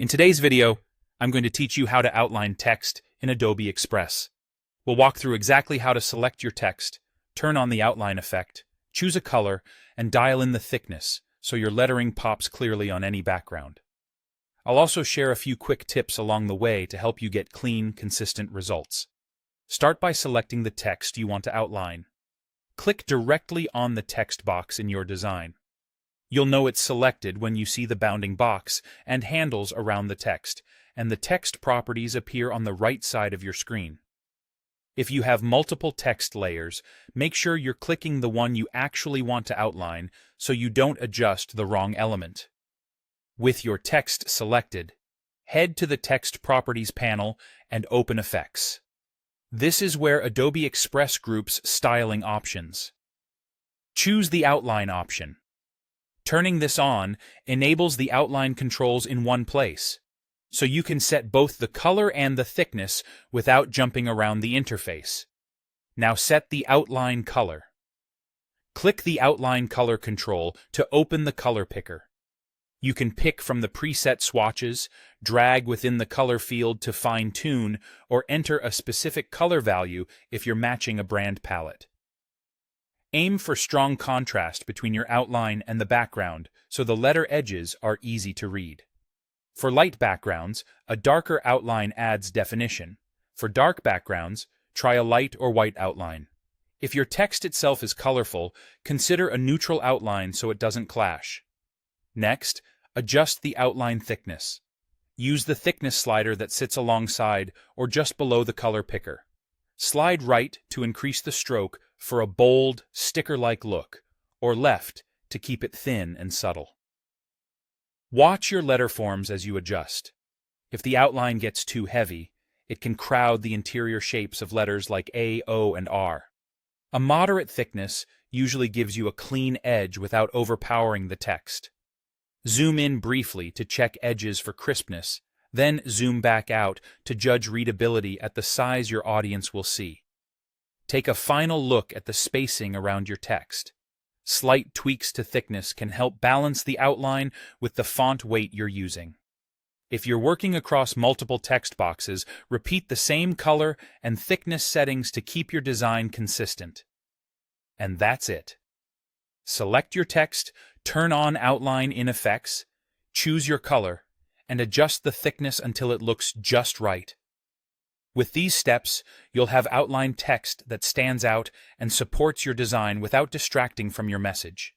In today's video, I'm going to teach you how to outline text in Adobe Express. We'll walk through exactly how to select your text, turn on the outline effect, choose a color, and dial in the thickness so your lettering pops clearly on any background. I'll also share a few quick tips along the way to help you get clean, consistent results. Start by selecting the text you want to outline. Click directly on the text box in your design. You'll know it's selected when you see the bounding box and handles around the text, and the text properties appear on the right side of your screen. If you have multiple text layers, make sure you're clicking the one you actually want to outline so you don't adjust the wrong element. With your text selected, head to the Text Properties panel and open Effects. This is where Adobe Express groups styling options. Choose the Outline option. Turning this on enables the outline controls in one place, so you can set both the color and the thickness without jumping around the interface. Now set the outline color. Click the Outline Color control to open the color picker. You can pick from the preset swatches, drag within the color field to fine-tune, or enter a specific color value if you're matching a brand palette. Aim for strong contrast between your outline and the background so the letter edges are easy to read. For light backgrounds, a darker outline adds definition. For dark backgrounds, try a light or white outline. If your text itself is colorful, consider a neutral outline so it doesn't clash. Next, adjust the outline thickness. Use the thickness slider that sits alongside or just below the color picker. Slide right to increase the stroke for a bold, sticker-like look, or left to keep it thin and subtle. Watch your letter forms as you adjust. If the outline gets too heavy, it can crowd the interior shapes of letters like A, O, and R. A moderate thickness usually gives you a clean edge without overpowering the text. Zoom in briefly to check edges for crispness, then zoom back out to judge readability at the size your audience will see. Take a final look at the spacing around your text. Slight tweaks to thickness can help balance the outline with the font weight you're using. If you're working across multiple text boxes, repeat the same color and thickness settings to keep your design consistent. And that's it. Select your text, turn on Outline in Effects, choose your color, and adjust the thickness until it looks just right. With these steps, you'll have outlined text that stands out and supports your design without distracting from your message.